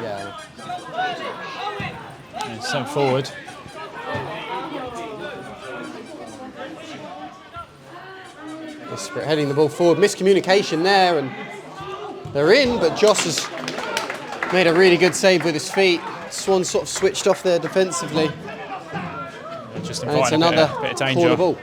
Yeah. And sent forward. Desperate, heading the ball forward. Miscommunication there, and they're in, but Joss has made a really good save with his feet. Swans sort of switched off there defensively. Just And it's inviting another a bit of danger. corner ball.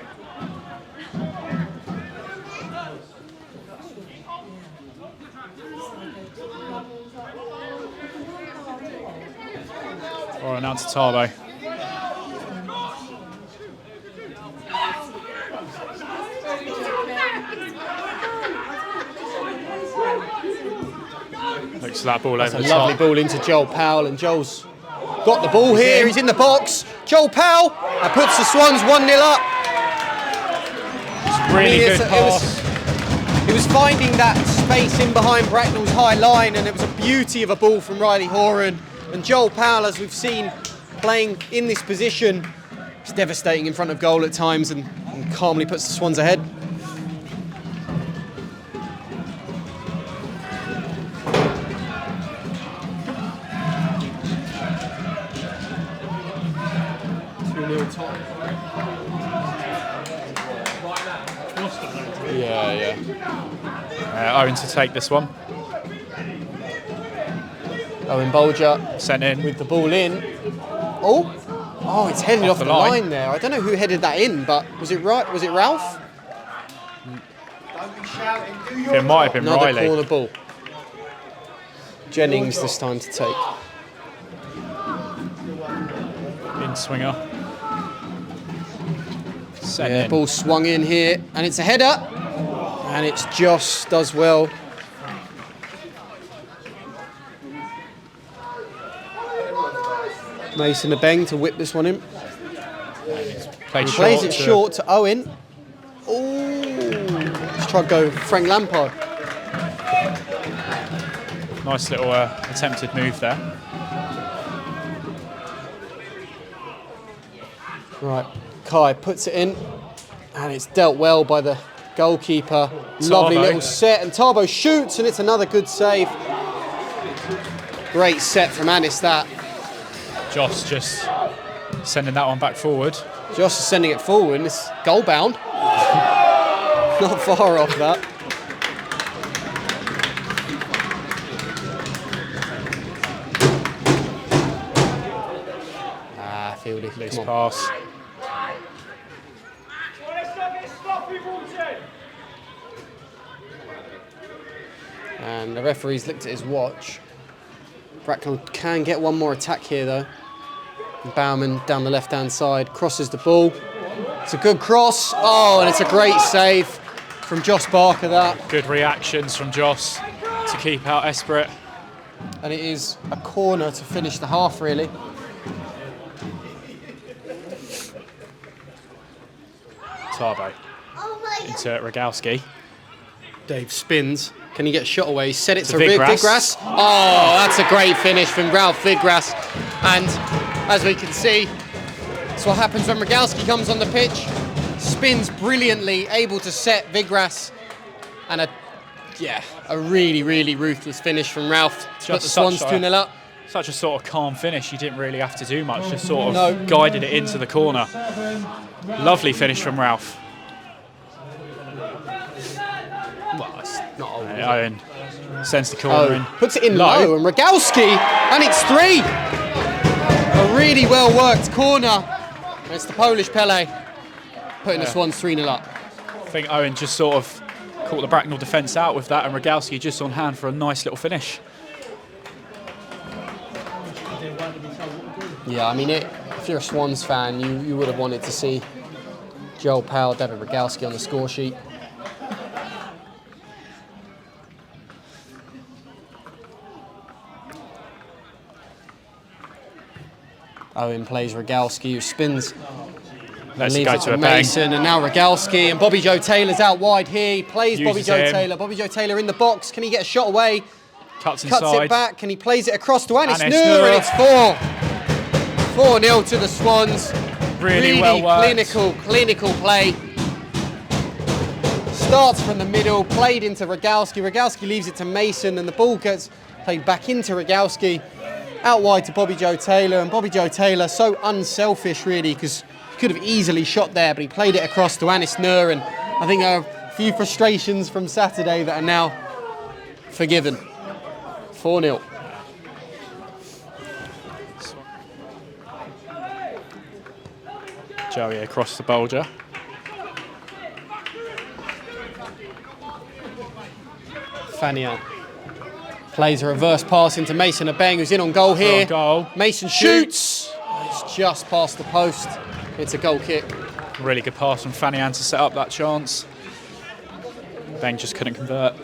All right, now to Tabo. Looks like that ball That's over a the lovely top. ball into Joel Powell, and Joel's got the ball here. He's in the box. Joel Powell puts the Swans 1-0 up. Really good pass. He was finding that space in behind Bracknell's high line, and it was a beauty of a ball from Riley Horan. And Joel Powell, as we've seen, playing in this position, is devastating in front of goal at times, and calmly puts the Swans ahead. Owen to take this one. Owen Bolger Sent in. with the ball in. Oh, it's headed off the line there. I don't know who headed that in, but was it right? Was it Ralph? It might have been Another Riley. corner ball. Jennings this time to take. In swinger. Sent Yeah, in. ball swung in here, and it's a header. And it's Joss does well. Mason Abeng to whip this one in. Played He plays it to- short to Owen. Oh, let's try to go Frank Lampard. Nice little attempted move there. Right, Kai puts it in, and it's dealt well by the goalkeeper. Lovely Tabo. little set, and Tabo shoots, and it's another good save. Great set from Anis, that. Joss just sending that one back forward. Josh is sending it forward, and it's goal bound. Not far off that. Fieldy, Loose come on. pass. And the referee's looked at his watch. Bracknell can get one more attack here, though. And Bauman down the left-hand side, crosses the ball. It's a good cross. Oh, and it's a great save from Joss Barker, that. Good reactions from Joss to keep out Esprit. And it is a corner to finish the half, really. Tabo into Rogowski. Dave spins. Can he get a shot away? Set it to Vigras. Vigras. Oh, that's a great finish from Ralph Vigras. And as we can see, that's what happens when Rogowski comes on the pitch. Spins brilliantly, able to set Vigras. And a really, really ruthless finish from Ralph to put the Swans 2-0 up. Such a sort of calm finish. You didn't really have to do much. Just sort of guided it into the corner. Lovely finish from Ralph. Well, it's not old. Owen sends the corner in. Puts it in low, and Rogowski, and it's 3. A really well worked corner. And it's the Polish Pele putting the Swans 3-0 up. I think Owen just sort of caught the Bracknell defence out with that, and Rogowski just on hand for a nice little finish. Yeah, I mean, if you're a Swans fan, you would have wanted to see Joel Powell, David Rogowski on the score sheet. Owen plays Rogowski, who spins. Let's leaves go it to a bang. Mason, and now Rogowski, and Bobby Joe Taylor's out wide here. He plays Uses Bobby Joe him. Taylor. Bobby Joe Taylor in the box. Can he get a shot away? Cuts inside. it back, and he plays it across to Anis Anis Nur, Nur. and it's 4-0 to the Swans. Really well worked. clinical play. Starts from the middle, played into Rogalski. Rogalski leaves it to Mason, and the ball gets played back into Rogalski. Out wide to Bobby Joe Taylor, and Bobby Joe Taylor, so unselfish really, because he could have easily shot there, but he played it across to Anis Nur, and I think there are a few frustrations from Saturday that are now forgiven. 4-0. Joey across the Bulger. Fanian plays a reverse pass into Mason Abeng, who's in on goal here. Goal. Mason shoots. It's just past the post. It's a goal kick. Really good pass from Fanian to set up that chance. Beng just couldn't convert.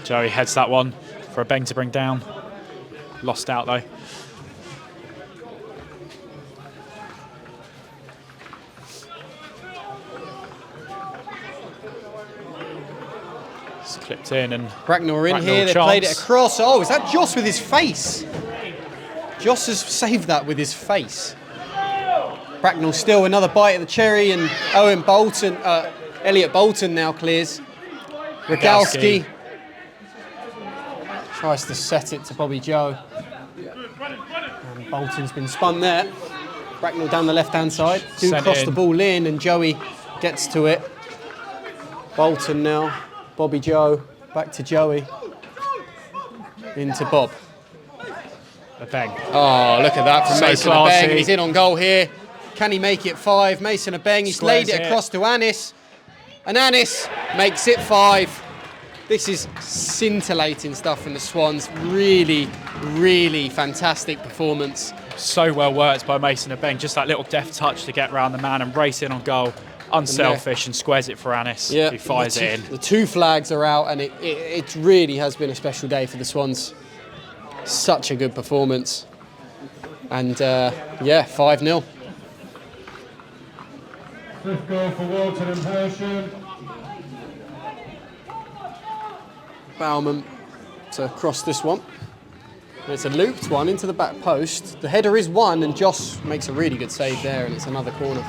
Joey heads that one for a Beng to bring down. Lost out though. It's clipped in, and Bracknell are in Bracknell here, they chance. played it across. Oh, is that Joss with his face? Joss has saved that with his face. Bracknell still another bite of the cherry, and Owen Bolton, Elliot Bolton now clears. Rogalski tries to set it to Bobby Joe. And Bolton's been spun there. Bracknell down the left-hand side. Do Sent cross in. the ball in, and Joey gets to it. Bolton now. Bobby Joe. Back to Joey. Into Bob. A Beng. Oh, look at that from So Mason classy. Abeng. He's in on goal here. Can he make it 5? Mason Abeng, he's Squares laid it it. across to Anis. And Anis makes it 5. This is scintillating stuff from the Swans. Really, really fantastic performance. So well worked by Mason Abeng. Just that little deft touch to get round the man and race in on goal. Unselfish, and squares it for Anis, who fires it in. The 2 flags are out, and it really has been a special day for the Swans. Such a good performance. And yeah, 5-0. 5th goal for Walton and Hersham. Bauman to cross this one. And it's a looped one into the back post. The header is won, and Joss makes a really good save there, and it's another corner.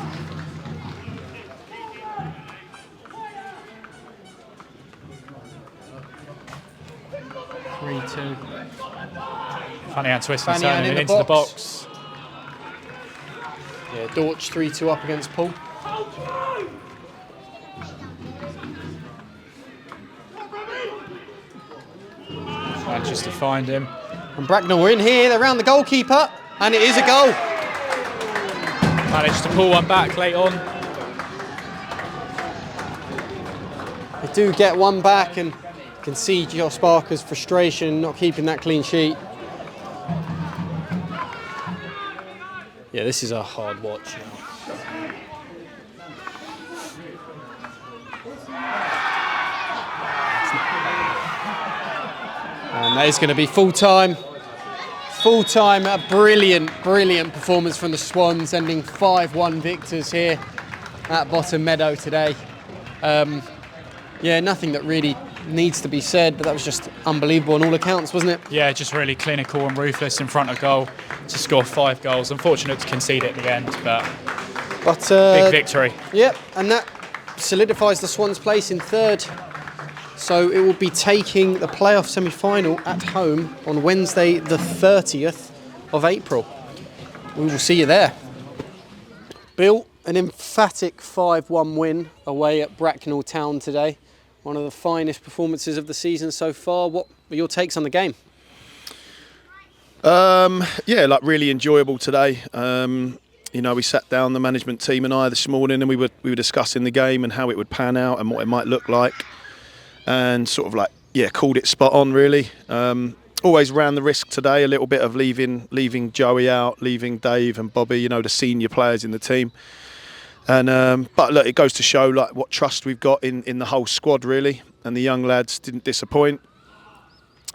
Fanian twist and Fanian turn in it the into the box. box. Yeah, Dortch 3-2 up against Paul. Manages to find him. And Bracknell were in here, they're around the goalkeeper, and it is a goal. Managed to pull one back late on. They do get one back, and you can see Josh Barker's frustration not keeping that clean sheet. Yeah, this is a hard watch now. And that is going to be full-time. Full-time, a brilliant, brilliant performance from the Swans, ending 5-1 victors here at Bottom Meadow today. Yeah, nothing that really needs to be said, but that was just unbelievable on all accounts, wasn't it? Yeah, just really clinical and ruthless in front of goal to score 5 goals. Unfortunate to concede at the end, but big victory. Yep, and that solidifies the Swans' place in 3rd. So it will be taking the playoff semi-final at home on Wednesday, the 30th of April. We will see you there. Bill, an emphatic 5-1 win away at Bracknell Town today. One of the finest performances of the season so far. What were your takes on the game? Yeah, like really enjoyable today. You know, we sat down, the management team and I, this morning, and we were discussing the game and how it would pan out and what it might look like, and sort of like, yeah, called it spot on really. Always ran the risk today a little bit of leaving Joey out, leaving Dave and Bobby, you know, the senior players in the team. And but look, it goes to show like what trust we've got in the whole squad really, and the young lads didn't disappoint,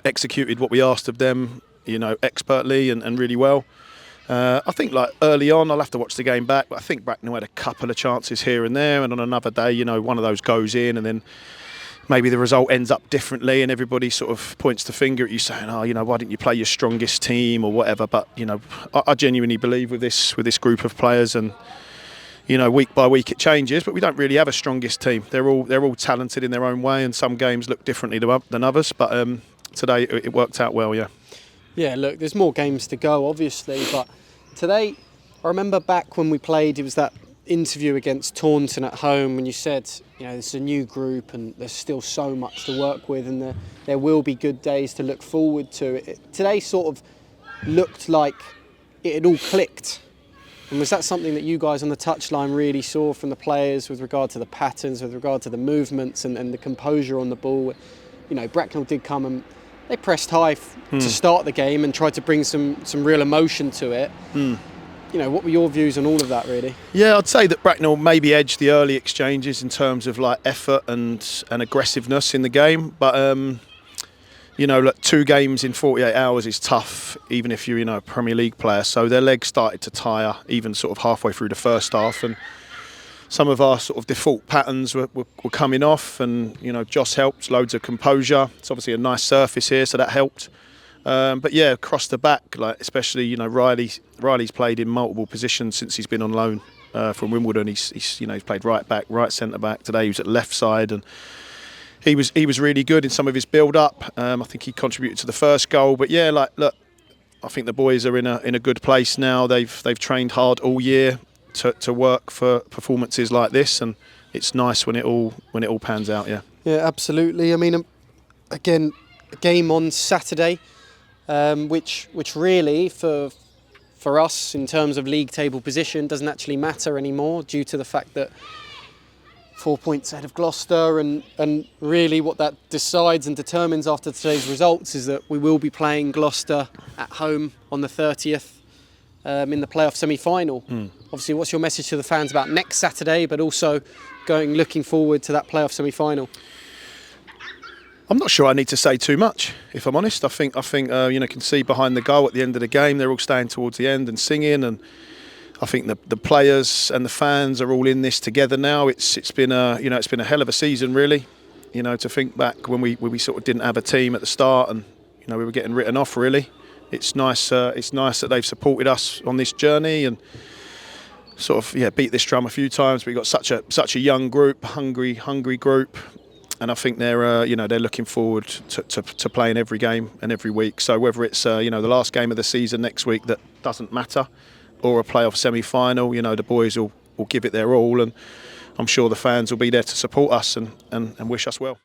executed what we asked of them, you know, expertly and really well. I think like early on, I'll have to watch the game back, but I think Bracknell had a couple of chances here and there, and on another day, you know, one of those goes in, and then maybe the result ends up differently, and everybody sort of points the finger at you saying, oh, you know, why didn't you play your strongest team or whatever. But, you know, I genuinely believe with this group of players, and, you know, week by week it changes, but we don't really have a strongest team. They're all talented in their own way, and some games look differently than others, but today it worked out well, yeah. Yeah, look, there's more games to go, obviously, but today, I remember back when we played, it was that interview against Taunton at home when you said, you know, it's a new group and there's still so much to work with, and there will be good days to look forward to. Today sort of looked like it had all clicked. And was that something that you guys on the touchline really saw from the players with regard to the patterns, with regard to the movements and the composure on the ball? You know, Bracknell did come and they pressed high to start the game and tried to bring some real emotion to it. You know, what were your views on all of that, really? Yeah, I'd say that Bracknell maybe edged the early exchanges in terms of like effort and aggressiveness in the game. But, you know, look, 2 games in 48 hours is tough, even if you're, you know, a Premier League player. So their legs started to tire even sort of halfway through the first half. And some of our sort of default patterns were coming off. And, you know, Joss helped, loads of composure. It's obviously a nice surface here, so that helped. But yeah, across the back, like especially, you know, Riley's played in multiple positions since he's been on loan from Wimbledon. He's you know, he's played right back, right centre back. Today he was at left side, and he was really good in some of his build up. I think he contributed to the first goal. But yeah, like look, I think the boys are in a good place now. They've trained hard all year to work for performances like this, and it's nice when it all pans out. Yeah. Yeah, absolutely. I mean, again, a game on Saturday. Which really for us in terms of league table position doesn't actually matter anymore, due to the fact that 4 points ahead of Gloucester, and really what that decides and determines after today's results is that we will be playing Gloucester at home on the 30th in the playoff semi-final. Obviously, what's your message to the fans about next Saturday, but also looking forward to that playoff semi-final? I'm not sure I need to say too much, if I'm honest. I think you know, can see behind the goal at the end of the game, they're all staying towards the end and singing, and I think the players and the fans are all in this together now. It's been a hell of a season, really. You know, to think back when we sort of didn't have a team at the start, and you know, we were getting written off, really. It's nice that they've supported us on this journey and sort of beat this drum a few times. We've got such a young group, hungry group. And I think they're looking forward to playing every game and every week. So whether it's the last game of the season next week, that doesn't matter, or a playoff semi-final, you know, the boys will give it their all, and I'm sure the fans will be there to support us and wish us well.